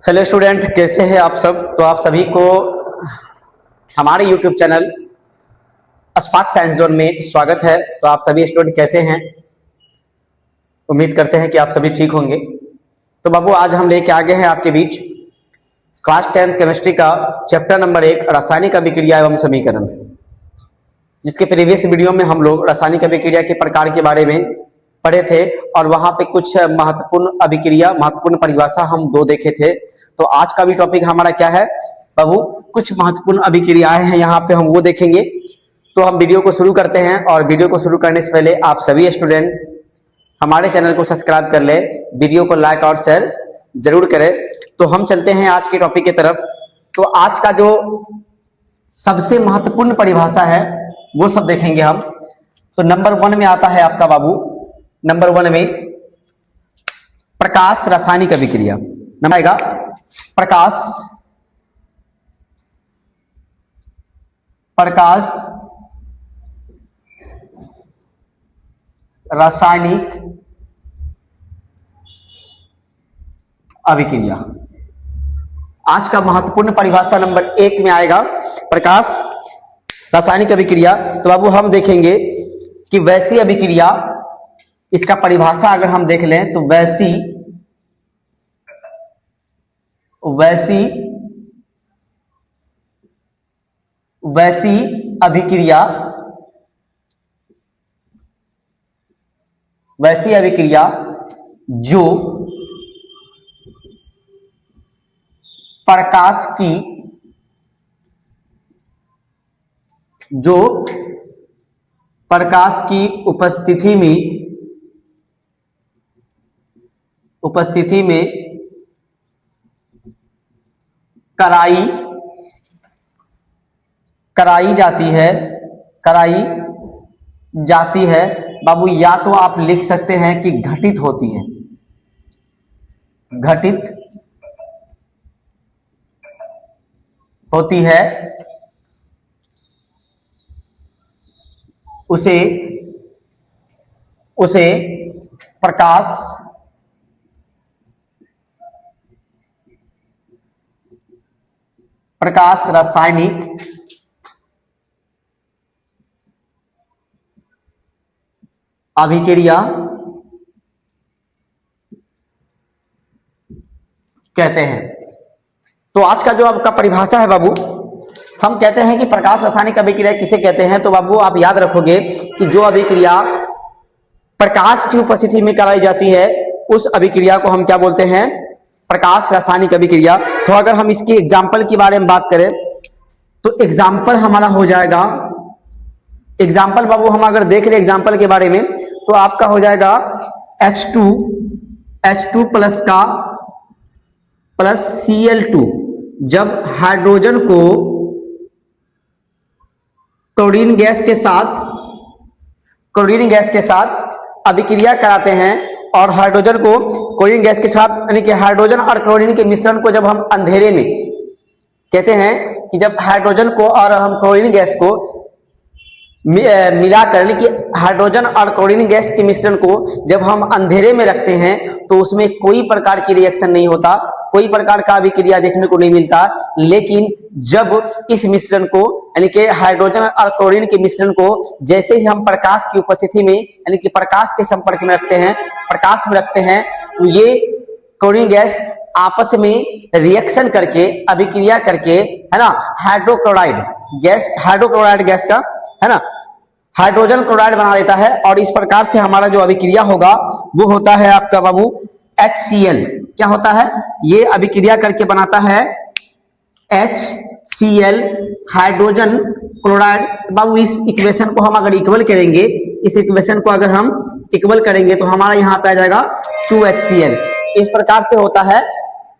Hello student, कैसे हैं आप सब। तो आप सभी को हमारे YouTube channel Ashfaq science zone में स्वागत है। तो आप सभी स्टूडेंट कैसे हैं, उम्मीद करते हैं कि आप सभी ठीक होंगे। तो बाबू, आज हम लेके आ गए हैं आपके बीच क्लास 10 केमिस्ट्री का चैप्टर नंबर 1 रासायनिक अभिक्रिया एवं समीकरण, जिसके प्रीवियस वीडियो में हम लोग रासायनिक अभिक्रिया के प्रकार के बारे में पढ़े थे और वहां पे कुछ महत्वपूर्ण अभिक्रिया, महत्वपूर्ण परिभाषा हम दो देखे थे। तो आज का भी टॉपिक हमारा क्या है बाबू, कुछ महत्वपूर्ण अभिक्रियाएं हैं, यहाँ पे हम वो देखेंगे। तो हम वीडियो को शुरू करते हैं और वीडियो को शुरू करने से पहले आप सभी स्टूडेंट हमारे चैनल को सब्सक्राइब कर ले, वीडियो को लाइक और शेयर जरूर करें। तो हम चलते हैं आज के टॉपिक की तरफ। तो आज का जो सबसे महत्वपूर्ण परिभाषा है वो सब देखेंगे हम। तो नंबर 1 में आता है आपका बाबू, नंबर 1 में प्रकाश रासायनिक अभिक्रिया। नंबर आएगा प्रकाश रासायनिक अभिक्रिया। आज का महत्वपूर्ण परिभाषा नंबर 1 में आएगा प्रकाश रासायनिक अभिक्रिया। तो बाबू हम देखेंगे कि वैसी अभिक्रिया, इसका परिभाषा अगर हम देख लें तो वैसी अभिक्रिया जो प्रकाश की उपस्थिति में कराई जाती है बाबू, या तो आप लिख सकते हैं कि घटित होती है, उसे प्रकाश रासायनिक अभिक्रिया कहते हैं। तो आज का जो आपका परिभाषा है बाबू, हम कहते हैं कि प्रकाश रासायनिक अभिक्रिया किसे कहते हैं। तो बाबू आप याद रखोगे कि जो अभिक्रिया प्रकाश की उपस्थिति में कराई जाती है उस अभिक्रिया को हम क्या बोलते हैं, प्रकाश रासायनिक अभिक्रिया। तो अगर हम इसके एग्जाम्पल के बारे में बात करें तो एग्जाम्पल हमारा हो जाएगा, एग्जाम्पल बाबू हम अगर देख ले एग्जाम्पल के बारे में तो आपका हो जाएगा H2 प्लस का प्लस Cl2 जब हाइड्रोजन को क्लोरीन गैस के साथ अभिक्रिया कराते हैं और हाइड्रोजन को क्लोरीन गैस के साथ, यानी कि हाइड्रोजन और क्लोरीन के मिश्रण को जब हम अंधेरे में, कहते हैं कि जब हाइड्रोजन को और हम क्लोरीन गैस को मिलाकर, यानी कि हाइड्रोजन और क्लोरीन गैस के मिश्रण को जब हम अंधेरे में रखते हैं तो उसमें कोई प्रकार की रिएक्शन नहीं होता, कोई प्रकार का अभिक्रिया देखने को नहीं मिलता। लेकिन जब इस मिश्रण को, यानी कि हाइड्रोजन और क्लोरीन के मिश्रण को जैसे ही हम प्रकाश की उपस्थिति में, यानी कि प्रकाश के संपर्क में रखते हैं, प्रकाश में रखते हैं, तो ये क्लोरीन गैस आपस में रिएक्शन करके, अभिक्रिया करके, है ना, हाइड्रोक्लोराइड गैस का, है ना, हाइड्रोजन क्लोराइड बना लेता है। और इस प्रकार से हमारा जो अभिक्रिया होगा वो होता है आपका बाबू HCl। क्या होता है, ये अभिक्रिया करके बनाता है HCl, हाइड्रोजन क्लोराइड। बाबू इस इक्वेशन को हम अगर इक्वल करेंगे, इस इक्वेशन को अगर हम इक्वल करेंगे तो हमारा यहाँ पे आ जाएगा 2HCl। इस प्रकार से होता है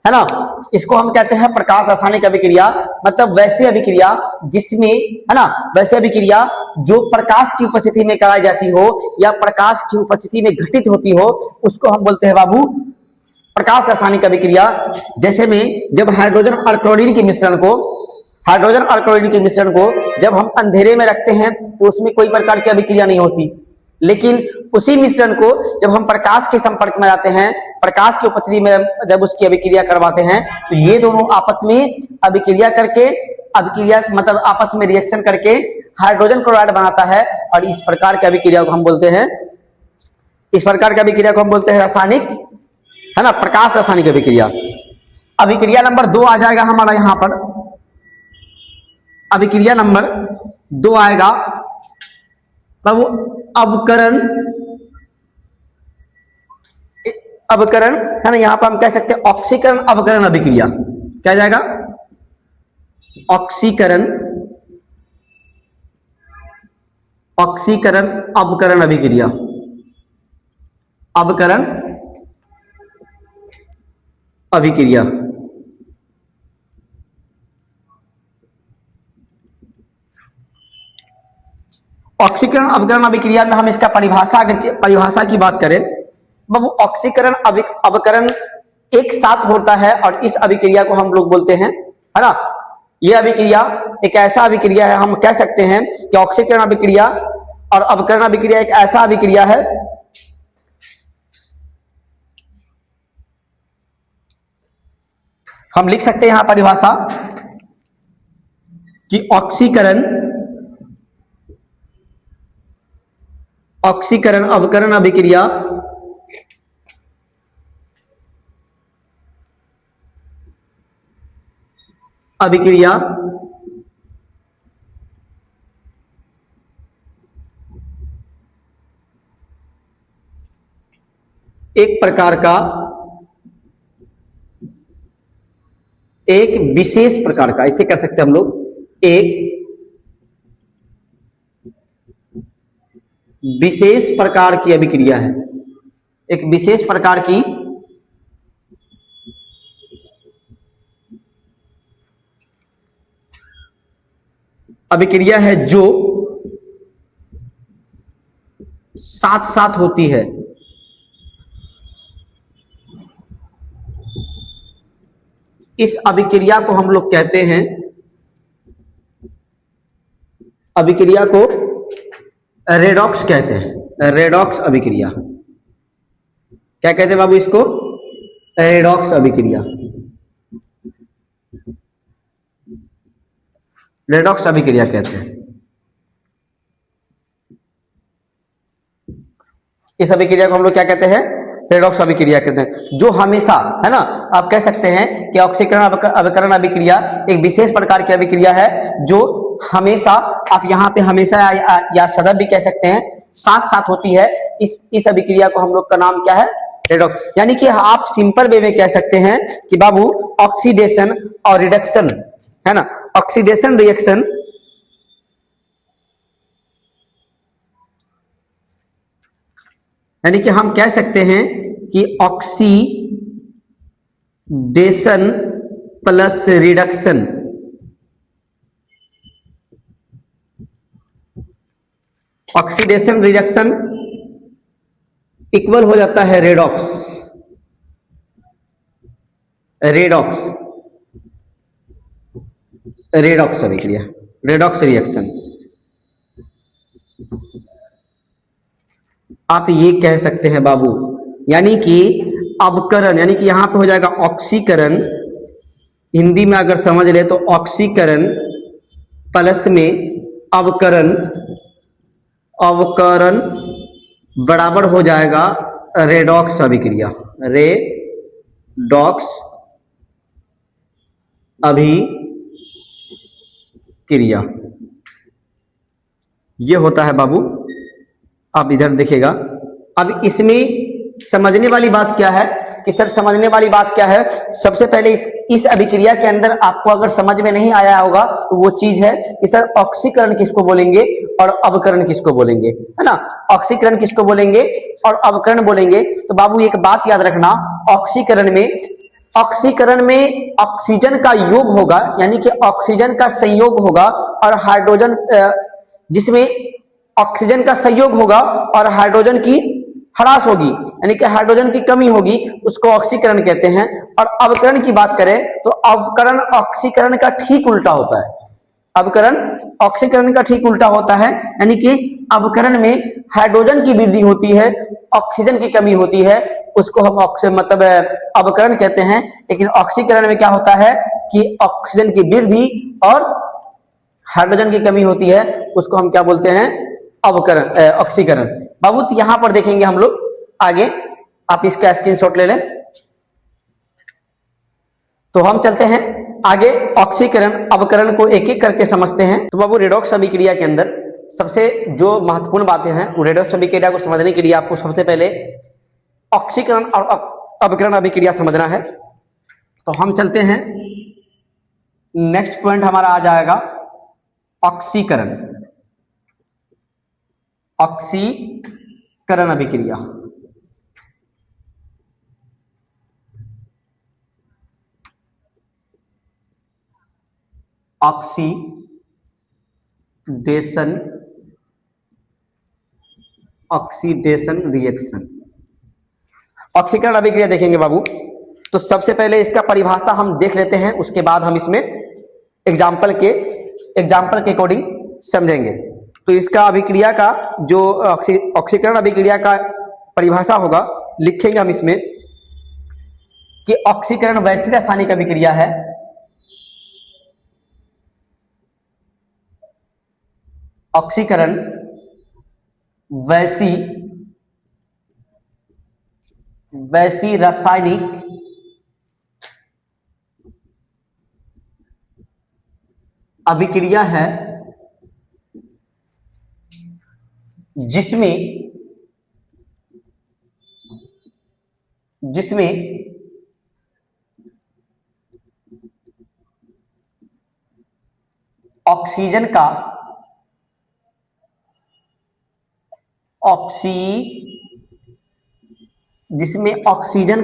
ना। इसको हम कहते हैं प्रकाश रासायनिक अभिक्रिया, मतलब वैसी अभिक्रिया जिसमें, है ना, वैसी अभिक्रिया जो प्रकाश की उपस्थिति में कराई जाती हो या प्रकाश की उपस्थिति में घटित होती हो, उसको हम बोलते हैं बाबू प्रकाश रासायनिक अभिक्रिया। जैसे में जब हाइड्रोजन और क्लोरीन के मिश्रण को जब हम अंधेरे में रखते हैं तो उसमें कोई प्रकार की अभिक्रिया नहीं होती, लेकिन उसी मिश्रण को जब हम प्रकाश के संपर्क में आते हैं, प्रकाश की उपस्थिति में जब उसकी अभिक्रिया करवाते हैं, तो ये दोनों आपस में अभिक्रिया करके, अभिक्रिया मतलब आपस में रिएक्शन करके हाइड्रोजन क्लोराइड बनाता है। और इस प्रकार की अभिक्रिया को हम बोलते हैं, इस प्रकार की अभिक्रिया को हम बोलते हैं रासायनिक, है ना, प्रकाश रासायनिक अभिक्रिया। अभिक्रिया नंबर 2 आ जाएगा हमारा यहां पर। अभिक्रिया नंबर 2 आएगा तब अवकरण, अवकरण है ना, यहां पर हम कह सकते हैं ऑक्सीकरण अवकरण अभिक्रिया। क्या जाएगा? ऑक्सीकरण, ऑक्सीकरण अवकरण अभिक्रिया, अवकरण अभिक्रिया। ऑक्सीकरण अवकरण अभिक्रिया में हम इसका परिभाषा की बात करें, वो ऑक्सीकरण अवकरण एक साथ होता है और इस अभिक्रिया को हम लोग बोलते हैं, है ना, ये अभिक्रिया एक ऐसा अभिक्रिया है, हम कह सकते हैं कि ऑक्सीकरण अभिक्रिया और अवकरण अभिक्रिया एक ऐसा अभिक्रिया है हम लिख सकते हैं यहां परिभाषा कि ऑक्सीकरण, ऑक्सीकरण अवकरण अभिक्रिया अभिक्रिया एक प्रकार का, एक विशेष प्रकार का, इसे कह सकते हैं हम लोग, एक विशेष प्रकार की अभिक्रिया है, एक विशेष प्रकार की अभिक्रिया है जो साथ साथ होती है। इस अभिक्रिया को हम लोग कहते हैं, अभिक्रिया को रेडॉक्स कहते हैं, रेडॉक्स अभिक्रिया। क्या कहते हैं बाबू इसको? रेडॉक्स अभिक्रिया, रेडॉक्स अभिक्रिया कहते हैं। इस अभिक्रिया को हम लोग क्या कहते हैं? रेडॉक्स अभिक्रिया कहते हैं, जो हमेशा, है ना, आप कह सकते हैं कि ऑक्सीकरण अवकरण अभिक्रिया एक विशेष प्रकार की अभिक्रिया है जो हमेशा, आप यहाँ पे हमेशा या सदा भी कह सकते हैं, साथ साथ होती है। इस अभिक्रिया को हम लोग का नाम क्या है? रेडॉक्स। यानी कि आप सिंपल वे में कह सकते हैं कि बाबू ऑक्सीडेशन और रिडक्शन, है ना, ऑक्सीडेशन रिएक्शन यानी कि हम कह सकते हैं कि oxidation plus reduction, oxidation reduction equal हो जाता है रेडॉक्स, रेडॉक्स, रेडॉक्स अभिक्रिया, रेडॉक्स रिएक्शन। आप ये कह सकते हैं बाबू, यानी कि अवकरण, यानी कि यहां पे हो जाएगा ऑक्सीकरण, हिंदी में अगर समझ ले तो ऑक्सीकरण प्लस में अवकरण, अवकरण बराबर हो जाएगा रेडॉक्स अभिक्रिया, रेडॉक्स अभिक्रिया। ये होता है बाबू। आप इधर देखिएगा, अब इसमें समझने वाली बात क्या है कि सर समझने वाली बात क्या है, सबसे पहले इस अभिक्रिया के अंदर आपको अगर समझ में नहीं आया होगा तो वो चीज है कि सर ऑक्सीकरण किसको बोलेंगे और अवकरण किसको बोलेंगे, है ना, ऑक्सीकरण किसको बोलेंगे और अवकरण बोलेंगे। तो बाबू एक बात याद रखना, ऑक्सीकरण में ऑक्सीजन का योग होगा, यानी कि ऑक्सीजन का संयोग होगा और हाइड्रोजन, जिसमें ऑक्सीजन का संयोग होगा और हाइड्रोजन की ह्रास होगी, यानी कि हाइड्रोजन की कमी होगी, उसको ऑक्सीकरण कहते हैं। और अवकरण की बात करें तो अवकरण ऑक्सीकरण का ठीक उल्टा होता है। अवकरण ऑक्सीकरण का ठीक उल्टा होता है, यानी कि अवकरण में हाइड्रोजन की वृद्धि होती है, ऑक्सीजन की कमी होती है, उसको हम मतलब अवकरण कहते हैं। लेकिन ऑक्सीकरण में क्या होता है कि ऑक्सीजन की वृद्धि और हाइड्रोजन की कमी होती है, उसको हम क्या बोलते हैं, अवकरण ऑक्सीकरण। बाबू तो यहां पर देखेंगे हम लोग आगे, आप इसका स्क्रीनशॉट ले लें। तो हम चलते हैं आगे, ऑक्सीकरण अवकरण को एक एक करके समझते हैं। तो बाबू रेडॉक्स अभिक्रिया के अंदर सबसे जो महत्वपूर्ण बातें हैं वो रेडॉक्स अभिक्रिया को समझने के लिए आपको सबसे पहले ऑक्सीकरण और अवकरण अभिक्रिया समझना है। तो हम चलते हैं, नेक्स्ट पॉइंट हमारा आ जाएगा ऑक्सीकरण, ऑक्सीकरण अभिक्रिया। Oxidation reaction. ऑक्सीकरण अभिक्रिया देखेंगे बाबू, तो सबसे पहले इसका परिभाषा हम देख लेते हैं, उसके बाद हम इसमें एग्जाम्पल के अकॉर्डिंग समझेंगे। तो इसका अभिक्रिया का जो ऑक्सीकरण अभिक्रिया का परिभाषा होगा, लिखेंगे हम इसमें कि ऑक्सीकरण वैसी रासायनिक अभिक्रिया है ऑक्सीकरण वैसी रासायनिक अभिक्रिया है जिसमें ऑक्सीजन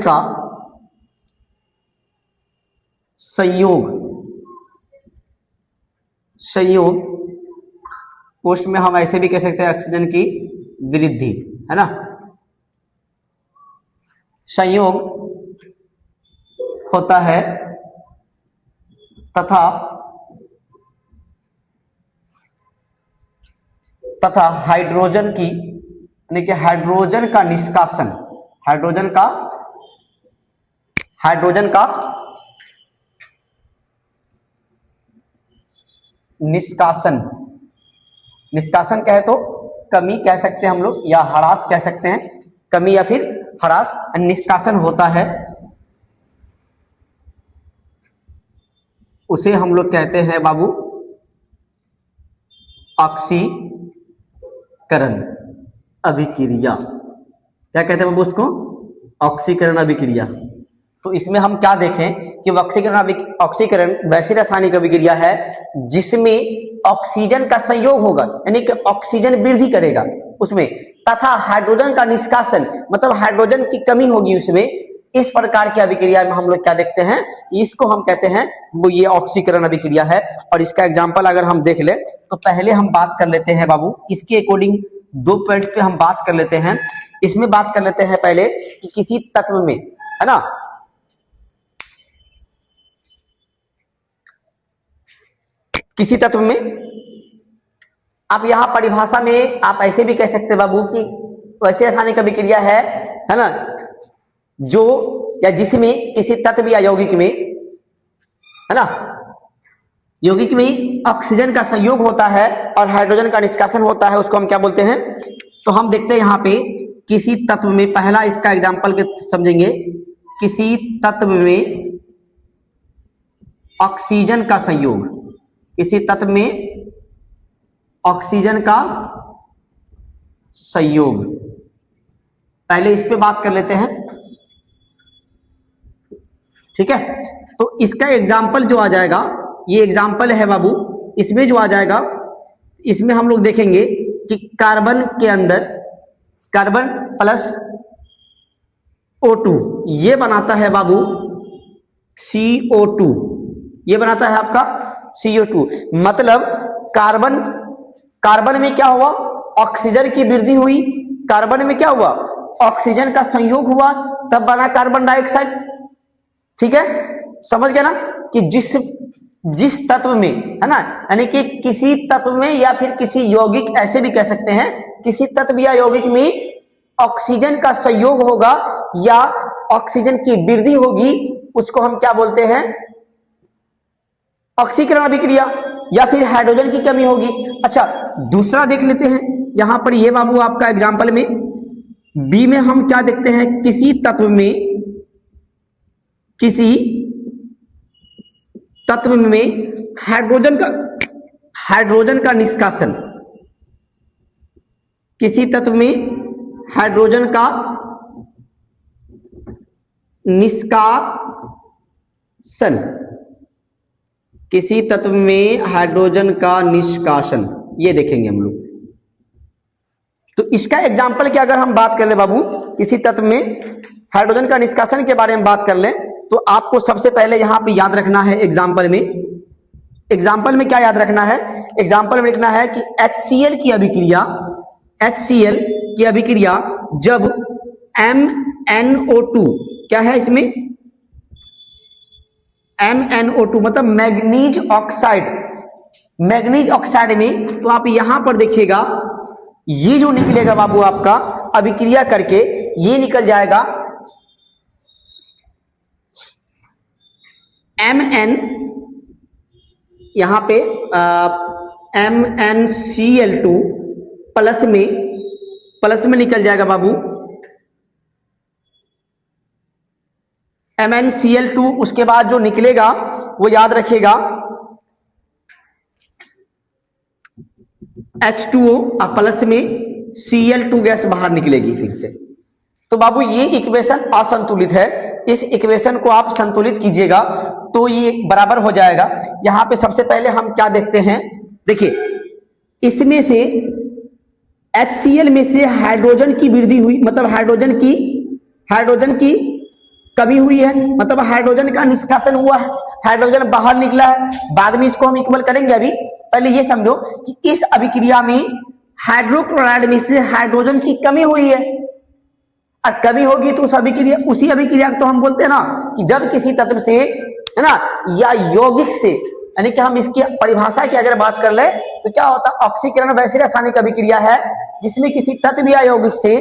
का संयोग पोस्ट में हम ऐसे भी कह सकते हैं ऑक्सीजन की वृद्धि, है ना, संयोग होता है तथा हाइड्रोजन की, यानी कि हाइड्रोजन का निष्कासन कहे तो कमी कह सकते हैं हम लोग, या ह्रास कह सकते हैं, कमी या फिर ह्रास, निष्कासन होता है, उसे हम लोग कहते हैं बाबू ऑक्सीकरण अभिक्रिया। क्या कहते हैं बाबू उसको, ऑक्सीकरण अभिक्रिया। तो इसमें हम क्या देखें कि ऑक्सीकरण वैसी रासायनिक अभिक्रिया है जिसमें ऑक्सीजन का संयोग होगा, यानी कि ऑक्सीजन वृद्धि करेगा उसमें, तथा हाइड्रोजन का निष्कासन, मतलब हाइड्रोजन की कमी होगी उसमें। इस प्रकार की अभिक्रिया में हम लोग क्या देखते हैं, इसको हम कहते हैं वो ये ऑक्सीकरण अभिक्रिया है। और इसका एग्जांपल अगर हम देख ले तो पहले हम बात कर लेते हैं बाबू, इसके अकॉर्डिंग दो पॉइंट्स पे हम बात कर लेते हैं। इसमें बात कर लेते हैं पहले कि किसी तत्व में, है ना, किसी तत्व में, आप यहां परिभाषा में आप ऐसे भी कह सकते हैं बाबू कि वैसी रासायनिक अभिक्रिया है ना, जो या जिसमें किसी तत्व या यौगिक में, है ना, यौगिक में ऑक्सीजन का संयोग होता है और हाइड्रोजन का निष्कासन होता है, उसको हम क्या बोलते हैं। तो हम देखते हैं यहाँ पे किसी तत्व में, पहला इसका एग्जांपल के समझेंगे, किसी तत्व में ऑक्सीजन का संयोग, किसी तत्व में ऑक्सीजन का संयोग, पहले इस पे बात कर लेते हैं, ठीक है। तो इसका एग्जाम्पल जो आ जाएगा, ये एग्जाम्पल है बाबू, इसमें जो आ जाएगा, इसमें हम लोग देखेंगे कि कार्बन के अंदर कार्बन प्लस O2 ये बनाता है बाबू CO2, ये बनाता है आपका CO2। मतलब कार्बन में क्या हुआ, ऑक्सीजन की वृद्धि हुई, कार्बन में क्या हुआ, ऑक्सीजन का संयोग हुआ, तब बना कार्बन डाइऑक्साइड। ठीक है, समझ गया ना कि जिस जिस तत्व में, है ना, यानी कि किसी तत्व में या फिर किसी यौगिक, ऐसे भी कह सकते हैं, किसी तत्व या यौगिक में ऑक्सीजन का संयोग होगा या ऑक्सीजन की वृद्धि होगी, उसको हम क्या बोलते हैं, ऑक्सीकरण अभिक्रिया, या फिर हाइड्रोजन की कमी होगी। अच्छा, दूसरा देख लेते हैं यहां पर, ये बाबू आपका एग्जाम्पल में बी में हम क्या देखते हैं, किसी तत्व में हाइड्रोजन का निष्कासन, किसी तत्व में हाइड्रोजन का निष्कासन, किसी तत्व में हाइड्रोजन का निष्कासन, ये देखेंगे हम लोग। तो इसका एग्जाम्पल की अगर हम बात कर ले बाबू, किसी तत्व में हाइड्रोजन का निष्कासन के बारे में बात कर ले, तो आपको सबसे पहले यहां पे याद रखना है एग्जाम्पल में क्या याद रखना है, एग्जाम्पल में लिखना है कि HCl की अभिक्रिया जब MnO2, क्या है इसमें, MnO2 मतलब मैग्नीज ऑक्साइड में, तो आप यहां पर देखिएगा ये जो निकलेगा बाबू आपका अभिक्रिया करके, ये निकल जाएगा Mn, यहां पे MnCl2 प्लस में निकल जाएगा बाबू MnCl2, उसके बाद जो निकलेगा वो याद रखिएगा H2O प्लस में Cl2 गैस बाहर निकलेगी फिर से। तो बाबू ये इक्वेशन असंतुलित है, इस इक्वेशन को आप संतुलित कीजिएगा तो ये बराबर हो जाएगा। यहां पे सबसे पहले हम क्या देखते हैं, देखिए इसमें से HCl में से हाइड्रोजन की वृद्धि हुई, मतलब हाइड्रोजन की कमी हुई है, मतलब हाइड्रोजन का निष्कासन हुआ है, हाइड्रोजन बाहर निकला है। बाद में इसको हम इक्वल करेंगे, अभी पहले ये समझो कि इस अभिक्रिया में हाइड्रोक्लोराइड में से हाइड्रोजन की कमी हुई है, और कमी होगी तो उसी अभिक्रिया को तो हम बोलते हैं ना कि जब किसी तत्व से, है ना, या यौगिक से, यानी कि हम इसकी परिभाषा की अगर बात कर ले तो क्या होता है, ऑक्सीकरण वैसी रासायनिक अभिक्रिया है जिसमें किसी तत्व या यौगिक से,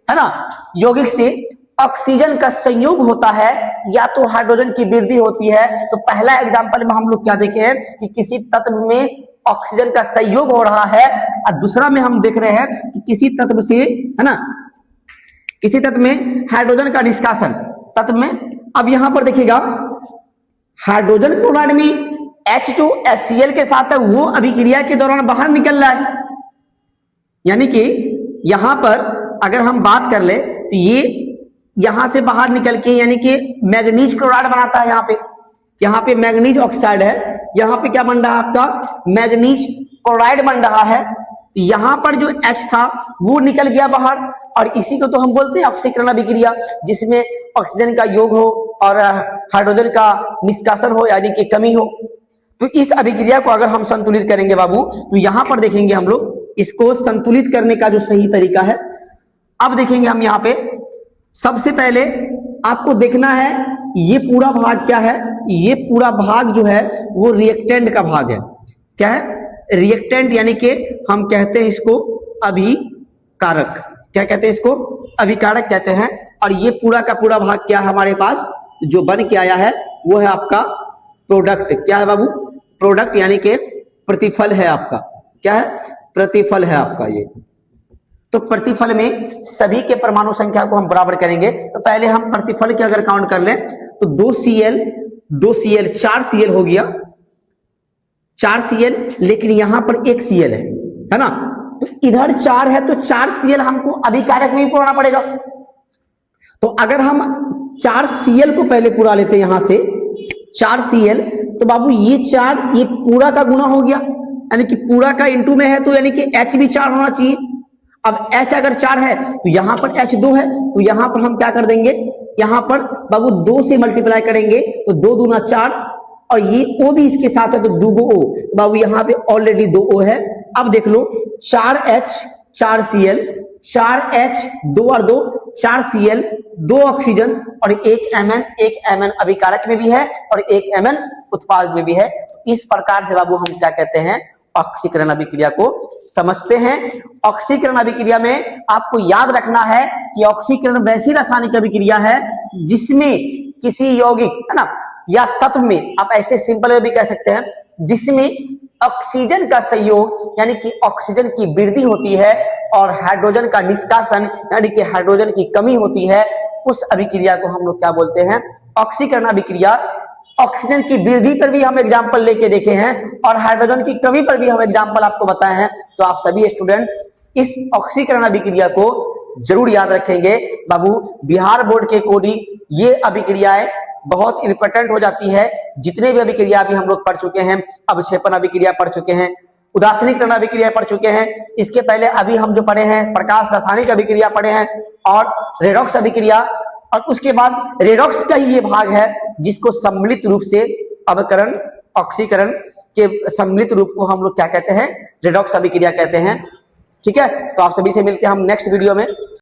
है ना, यौगिक से ऑक्सीजन का संयोग होता है या तो हाइड्रोजन की वृद्धि होती है। तो पहला एग्जांपल में हम लोग क्या देखे हैं कि किसी तत्व में ऑक्सीजन का संयोग हो रहा है, और दूसरा में हम देख रहे हैं कि किसी तत्व से, है ना, किसी तत्व में हाइड्रोजन का निष्कासन तत्व में। अब यहां पर देखिएगा हाइड्रोजन क्लोराइड में H2HCl के साथ है, वो अभिक्रिया के दौरान बाहर निकल रहा है, यानी कि यहां पर अगर हम बात कर ले तो ये यहां से बाहर निकल के, यानी कि मैग्नीज क्लोराइड बनाता है। यहाँ पे मैग्नीज ऑक्साइड है, यहाँ पे क्या बन रहा है आपका, मैग्नीज क्लोराइड बन रहा है। तो यहाँ पर जो H था वो निकल गया बाहर, और इसी को तो हम बोलते हैं ऑक्सीकरण अभिक्रिया, जिसमें ऑक्सीजन का योग हो और हाइड्रोजन का निष्कासन हो, यानी कि कमी हो। तो इस अभिक्रिया को अगर हम संतुलित करेंगे बाबू, तो यहाँ पर देखेंगे हम लोग इसको संतुलित करने का जो सही तरीका है। अब देखेंगे हम यहाँ पे, सबसे पहले आपको देखना है ये पूरा भाग क्या है, ये पूरा भाग जो है वो रिएक्टेंट का भाग है। क्या है, रिएक्टेंट, यानी कि हम कहते हैं इसको अभिकारक। क्या कहते हैं इसको, अभिकारक कहते हैं। और ये पूरा का पूरा भाग क्या है हमारे पास जो बन के आया है, वो है आपका प्रोडक्ट। क्या है बाबू, प्रोडक्ट, यानी कि प्रतिफल है आपका। क्या है, प्रतिफल है आपका ये। तो प्रतिफल में सभी के परमाणु संख्या को हम बराबर करेंगे। तो पहले हम प्रतिफल के अगर काउंट कर लें तो 2Cl 4 Cl हो गया, 4 Cl, लेकिन यहां पर 1 Cl है ना, तो इधर 4 है तो 4 Cl हमको अभिकारक में ही पुराना पड़ेगा। तो अगर हम 4 Cl को पहले पूरा लेते हैं, यहां से 4 Cl, तो बाबू ये 4 ये पूरा का गुना हो गया, यानी कि पूरा का इंटू में है, तो यानी कि H भी 4 होना चाहिए। अब H अगर 4 है तो यहां पर H 2 है, तो यहां पर हम क्या कर देंगे, यहां पर बाबू 2 से मल्टीप्लाई करेंगे तो 2 दूना 4, और ये O भी इसके साथ है तो 2 O, तो बाबू यहां पे ऑलरेडी 2 O है। अब देख लो 4H 4 Cl 4H 2 और 2 4Cl, 2 ऑक्सीजन और 1 Mn अभिकारक में भी है और 1 Mn उत्पाद में भी है। तो इस प्रकार से बाबू हम क्या कहते हैं, ऑक्सीकरण अभिक्रिया को समझते हैं। ऑक्सीकरण अभिक्रिया में आपको याद रखना है कि ऑक्सीकरण वैसी रासायनिक अभिक्रिया है जिसमें किसी यौगिक है ना या तत्व में, आप ऐसे सिंपल में भी कह सकते हैं, जिसमें ऑक्सीजन का संयोग यानी कि ऑक्सीजन की वृद्धि होती है और हाइड्रोजन का निष्कासन यानी कि हाइड्रोजन की कमी होती है, उस अभिक्रिया को हम लोग क्या बोलते हैं, ऑक्सीकरण अभिक्रिया। ऑक्सीजन की वृद्धि पर भी हम एग्जाम्पल लेके देखे हैं और हाइड्रोजन की कमी पर भी हम एग्जाम्पल आपको बताए हैं। तो आप सभी स्टूडेंट इस ऑक्सीकरण अभिक्रिया को जरूर याद रखेंगे बाबू। बिहार बोर्ड के अकॉर्डिंग ये अभिक्रियाएं बहुत इंपॉर्टेंट हो जाती है। जितने भी अभिक्रिया अभी हम लोग पढ़ चुके हैं, अवक्षेपण अभिक्रिया पढ़ चुके हैं, उदासीनीकरण अभिक्रिया पढ़ चुके हैं, इसके पहले अभी हम जो पढ़े हैं प्रकाश रासायनिक अभिक्रिया पढ़े हैं और रेडॉक्स अभिक्रिया, और उसके बाद रेडॉक्स का ही ये भाग है जिसको सम्मिलित रूप से अवकरण ऑक्सीकरण के सम्मिलित रूप को हम लोग क्या कहते हैं, रेडॉक्स अभिक्रिया कहते हैं। ठीक है, तो आप सभी से मिलते हैं हम नेक्स्ट वीडियो में।